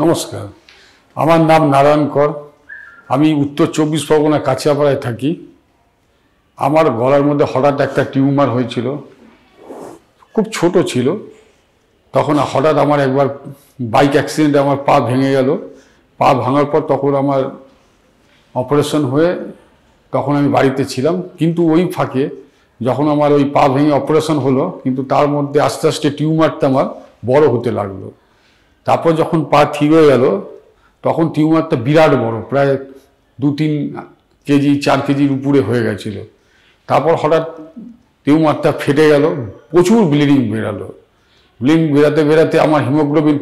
নমস্কার, আমার নাম নারায়ণ কর। আমি উত্তর 24 পরগনা কাছিয়াপাড়ায় থাকি। আমার গলার মধ্যে হঠাৎ একটা টিউমার হয়েছিল, খুব ছোট ছিল। তখন হঠাৎ আমার একবার বাইক অ্যাক্সিডেন্টে আমার পা ভেঙে গেল। পা ভাঙার পর তখন আমার অপারেশন হয়ে তখন আমি বাড়িতে ছিলাম। কিন্তু ওই ফাঁকে যখন আমার ওই পা ভেঙে অপারেশন হলো, কিন্তু তার মধ্যে আস্তে আস্তে টিউমারটা আমার বড় হতে লাগলো। তারপর যখন পা ঠিক হয়ে গেল, তখন টিউমারটা বিরাট বড়, প্রায় 2-3 কেজি 4 কেজির উপরে হয়ে গেছিলো। তারপর হঠাৎ টিউমারটা ফেটে গেল, প্রচুর ব্লিডিং বেরালো। ব্লিডিং বেরাতে বেরাতে আমার হিমোগ্লোবিন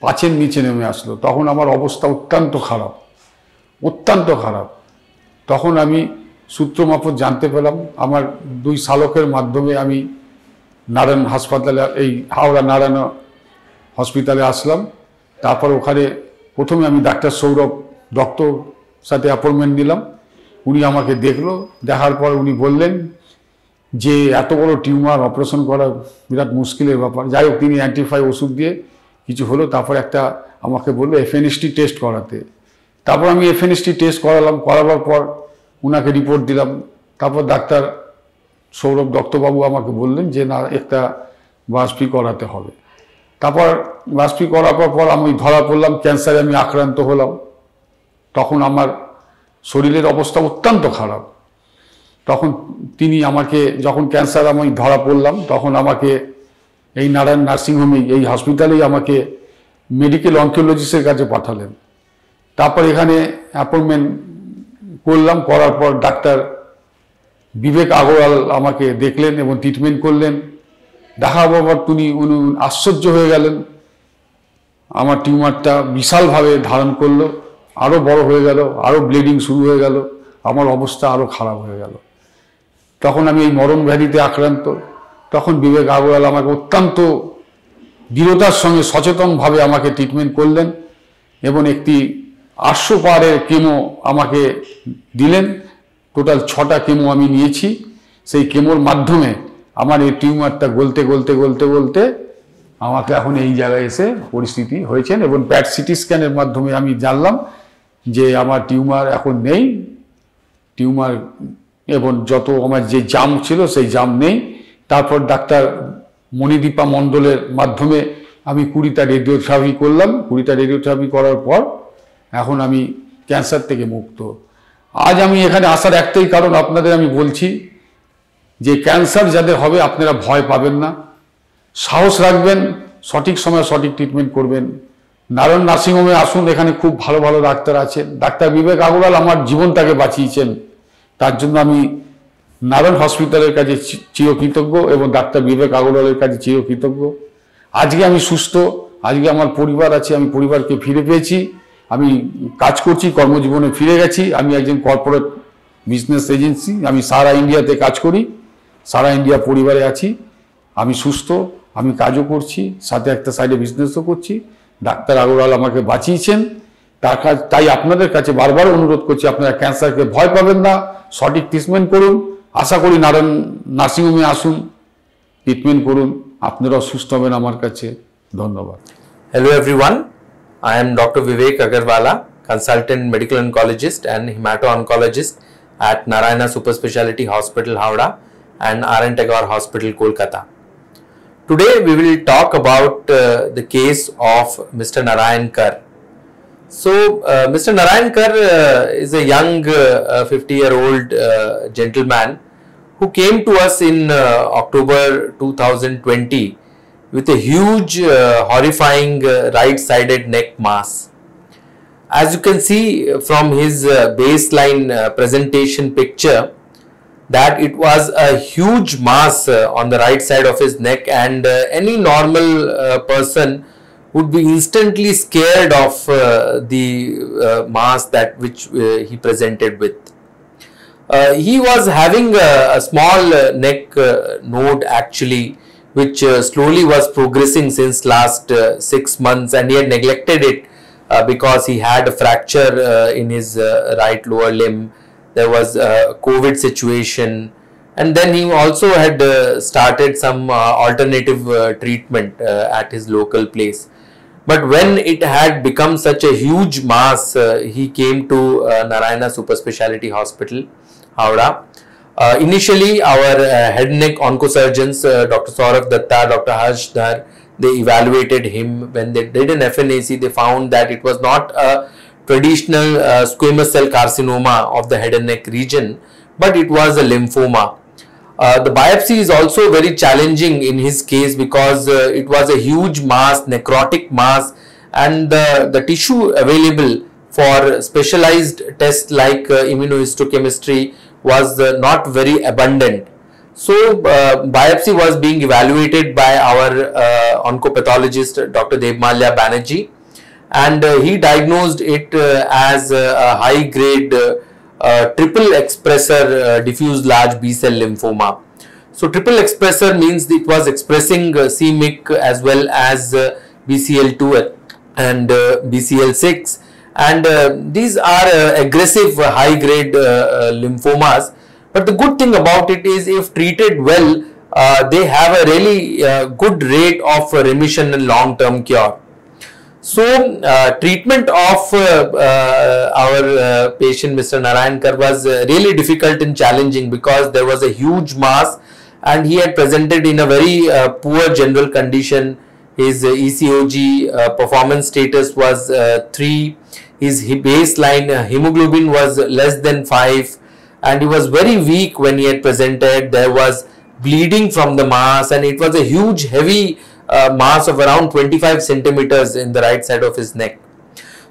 5-এর নিচে নেমে আসলো। তখন আমার অবস্থা অত্যন্ত খারাপ, অত্যন্ত খারাপ। তখন আমি সূত্র মারফত জানতে পেলাম, আমার 2 শালকের মাধ্যমে আমি নারায়ণ হাসপাতালে, এই হাওড়া নারায়ণ হসপিটালে আসলাম। তারপর ওখানে প্রথমে আমি ডাক্তার সৌরভ দত্তর সাথে অ্যাপয়েন্টমেন্ট নিলাম। উনি আমাকে দেখলো, দেখার পর উনি বললেন যে এত বড় টিউমার অপারেশন করা বিরাট মুশকিলের ব্যাপার। যাই হোক, তিনি অ্যান্টিফাই ওষুধ দিয়ে কিছু হলো। তারপর একটা আমাকে বললো এফএনএসটি টেস্ট করাতে। তারপর আমি এফএনএসটি টেস্ট করালাম, করাবার পর উনাকে রিপোর্ট দিলাম। তারপর ডাক্তার সৌরভ দত্তবাবু আমাকে বললেন যে না, একটা বায়োপসি করাতে হবে। তারপর বায়োপসি করার পর আমি ধরা পড়লাম, ক্যান্সারে আমি আক্রান্ত হলাম। তখন আমার শরীরের অবস্থা অত্যন্ত খারাপ। তখন তিনি আমাকে, যখন ক্যান্সার আমি ধরা পড়লাম, তখন আমাকে এই নারায়ণ নার্সিংহোমে, এই হসপিটালেই আমাকে মেডিকেল অনকোলজিস্টের কাছে পাঠালেন। তারপর এখানে অ্যাপয়েন্টমেন্ট করলাম, করার পর ডাক্তার বিবেক আগরওয়াল আমাকে দেখলেন এবং ট্রিটমেন্ট করলেন। দেখার পর উনি আশ্চর্য হয়ে গেলেন। আমার টিউমারটা বিশালভাবে ধারণ করলো, আরও বড় হয়ে গেল, আরও ব্লিডিং শুরু হয়ে গেল, আমার অবস্থা আরও খারাপ হয়ে গেল। তখন আমি এই মরণ ব্যাধিতে আক্রান্ত। তখন বিবেক আগরওয়াল আমাকে অত্যন্ত দৃঢ়তার সঙ্গে সচেতনভাবে আমাকে ট্রিটমেন্ট করলেন এবং একটি 800 পাওয়ারের কেমো আমাকে দিলেন। টোটাল 6টা কেমো আমি নিয়েছি। সেই কেমোর মাধ্যমে আমার এই টিউমারটা গলতে গলতে গলতে গলতে আমাকে এখন এই জায়গায় এসে পরিস্থিতি হয়েছেন। এবং প্যাট সিটি স্ক্যানের মাধ্যমে আমি জানলাম যে আমার টিউমার এখন নেই, টিউমার এবং যত আমার যে জাম ছিল সেই জাম নেই। তারপর ডাক্তার মণিদীপা মণ্ডলের মাধ্যমে আমি 20টা রেডিওথেরাপি করলাম। 20টা রেডিওথেরাপি করার পর এখন আমি ক্যান্সার থেকে মুক্ত। আজ আমি এখানে আসার একটাই কারণ, আপনাদের আমি বলছি যে ক্যান্সার যাদের হবে আপনারা ভয় পাবেন না, সাহস রাখবেন, সঠিক সময়ে সঠিক ট্রিটমেন্ট করবেন। নারায়ণ নার্সিংহোমে আসুন, এখানে খুব ভালো ভালো ডাক্তার আছেন। ডাক্তার বিবেক আগরওয়াল আমার জীবনটাকে বাঁচিয়েছেন, তার জন্য আমি নারায়ণ হসপিটালের কাছে চিরকৃতজ্ঞ এবং ডাক্তার বিবেক আগরওয়ালের কাছে চিরকৃতজ্ঞ। আজকে আমি সুস্থ, আজকে আমার পরিবার আছে, আমি পরিবারকে ফিরে পেয়েছি, আমি কাজ করছি, কর্মজীবনে ফিরে গেছি। আমি একজন কর্পোরেট বিজনেস এজেন্সি, আমি সারা ইন্ডিয়াতে কাজ করি, সারা ইন্ডিয়া পরিবারে আছি। আমি সুস্থ, আমি কাজও করছি, সাথে একটা সাইডে বিজনেসও করছি। ডাক্তার আগরওয়াল আমাকে বাঁচিয়েছেন, তাই আপনাদের কাছে বারবার অনুরোধ করছি, আপনারা ক্যান্সারকে ভয় পাবেন না, সঠিক ট্রিটমেন্ট করুন। আশা করি নারায়ণ নার্সিংহোমে আসুন, ট্রিটমেন্ট করুন, আপনারাও সুস্থ হবেন আমার কাছে। ধন্যবাদ। Hello everyone, I am Dr. Vivek Agarwala, consultant medical oncologist and hemato-oncologist at Narayana Super Speciality Hospital, Howrah and RN Tagore Hospital, Kolkata. Today we will talk about the case of Mr. Narayan Kar. So, Mr. Narayan Kar is a young 50-year-old gentleman who came to us in October 2020 with a huge horrifying right-sided neck mass. As you can see from his baseline presentation picture, that it was a huge mass on the right side of his neck, and any normal person would be instantly scared of the mass which he presented with. He was having a small neck node actually, which slowly was progressing since last 6 months, and he had neglected it because he had a fracture in his right lower limb. There was a COVID situation, and then he also had started some alternative treatment at his local place. But when it had become such a huge mass, he came to Narayana Super Speciality Hospital, Howrah. Initially, our head and neck oncosurgeons, Dr. Saurav Datta, Dr. Harsh Dhar, they evaluated him. When they did an FNAC, they found that it was not a traditional squamous cell carcinoma of the head and neck region, but it was a lymphoma. The biopsy is also very challenging in his case because it was a huge mass, necrotic mass, and the tissue available for specialized tests like immunohistochemistry was not very abundant. So biopsy was being evaluated by our oncopathologist Dr. Devmalya Banerjee, and he diagnosed it as a high grade triple expressor diffuse large B cell lymphoma. So triple expressor means it was expressing c-MYC as well as BCL2 and BCL6, and these are aggressive high grade lymphomas. But the good thing about it is, if treated well, they have a really good rate of remission and long term cure. So treatment of our patient Mr. Narayankar was really difficult and challenging because there was a huge mass and he had presented in a very poor general condition. His ECOG performance status was 3, his baseline hemoglobin was less than 5, and he was very weak when he had presented. There was bleeding from the mass, and it was a huge heavy mass of around 25 centimeters in the right side of his neck.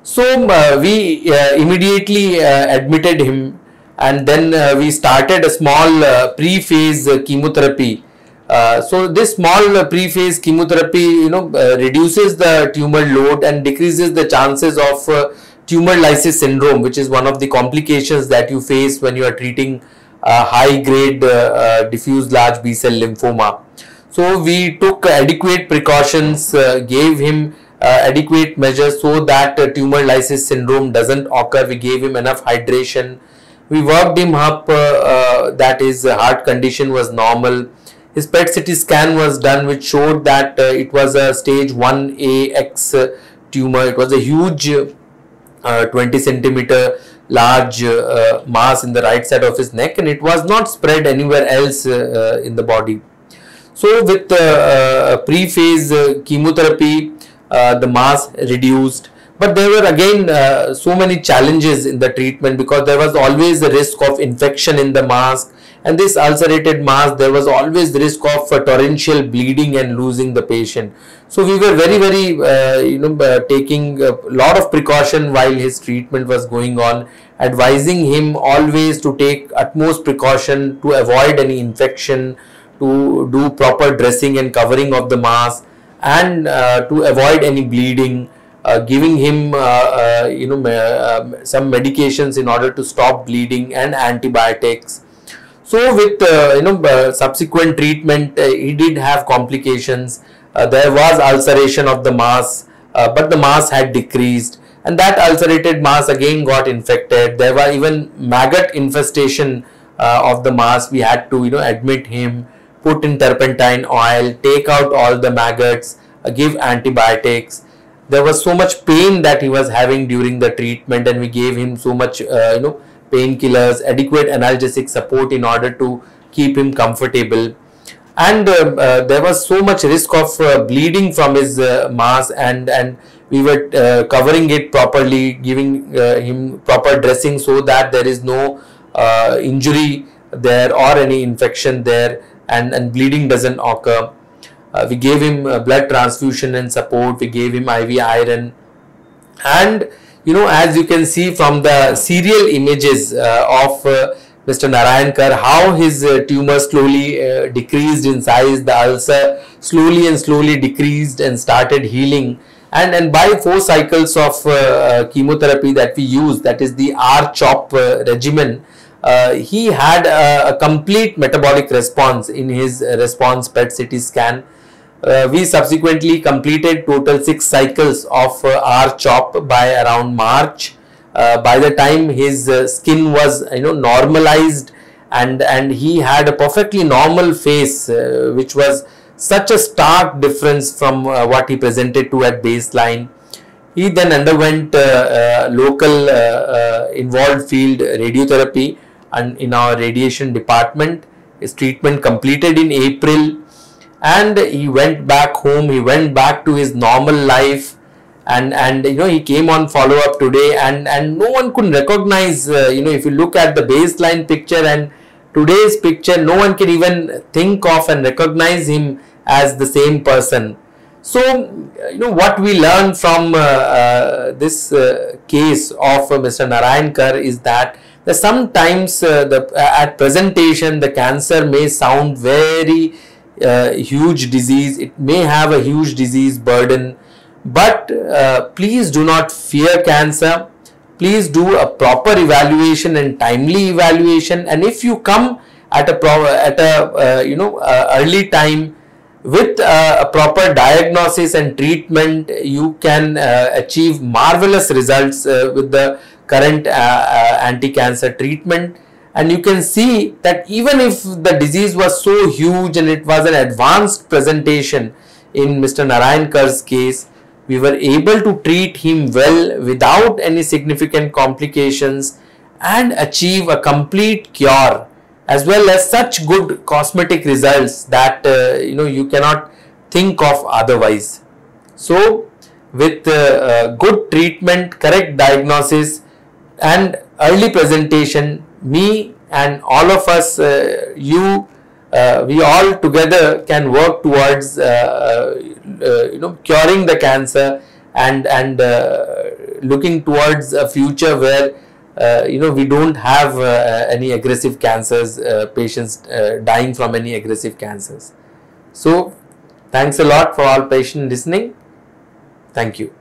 So we immediately admitted him, and then we started a small pre-phase chemotherapy. So this small pre-phase chemotherapy, reduces the tumor load and decreases the chances of tumor lysis syndrome, which is one of the complications that you face when you are treating high grade diffuse large B cell lymphoma. So we took adequate precautions, gave him adequate measures so that tumor lysis syndrome doesn't occur. We gave him enough hydration. We worked him up that his heart condition was normal. His PET CT scan was done, which showed that it was a stage 1AX tumor. It was a huge 20 centimeter large mass in the right side of his neck, and it was not spread anywhere else in the body. So with pre-phase chemotherapy, the mass reduced, but there were again so many challenges in the treatment because there was always the risk of infection in the mass, and this ulcerated mass, there was always the risk of torrential bleeding and losing the patient. So we were very taking a lot of precaution while his treatment was going on, advising him always to take utmost precaution to avoid any infection, to do proper dressing and covering of the mass, and to avoid any bleeding, giving him some medications in order to stop bleeding and antibiotics. So with subsequent treatment, he did have complications. There was ulceration of the mass, but the mass had decreased, and that ulcerated mass again got infected. There were even maggot infestation of the mass. We had to admit him, put in turpentine oil, take out all the maggots, give antibiotics. There was so much pain that he was having during the treatment, and we gave him so much painkillers, adequate analgesic support in order to keep him comfortable. And there was so much risk of bleeding from his mass, and we were covering it properly, giving him proper dressing so that there is no injury there or any infection there, and bleeding doesn't occur. We gave him blood transfusion and support. We gave him IV iron, and as you can see from the serial images of Mr. Narayankar, how his tumor slowly decreased in size, the ulcer slowly and slowly decreased and started healing. And by 4 cycles of chemotherapy that we used, that is the R-CHOP regimen, he had a complete metabolic response in his response PET CT scan. We subsequently completed total 6 cycles of R-CHOP by around March. By the time his skin was normalized, and he had a perfectly normal face, which was such a stark difference from what he presented to at baseline. He then underwent local involved field radiotherapy and in our radiation department. His treatment completed in April, and he went back home. He went back to his normal life, and he came on follow up today, and no one could recognize. If you look at the baseline picture and today's picture, no one can even think of and recognize him as the same person. So, what we learn from this case of Mr. Narayankar is that sometimes at presentation the cancer may sound very huge disease. It may have a huge disease burden, but please do not fear cancer. Please do a proper evaluation and timely evaluation. And if you come at a early time with a proper diagnosis and treatment, you can achieve marvelous results with the current anti-cancer treatment. And you can see that even if the disease was so huge and it was an advanced presentation in Mr. Narayankar's case, we were able to treat him well without any significant complications and achieve a complete cure, as well as such good cosmetic results that you cannot think of otherwise. So with good treatment, correct diagnosis and early presentation, me and all of us, we all together can work towards curing the cancer and looking towards a future where we don't have any aggressive cancers, patients dying from any aggressive cancers. So thanks a lot for all patient listening. Thank you.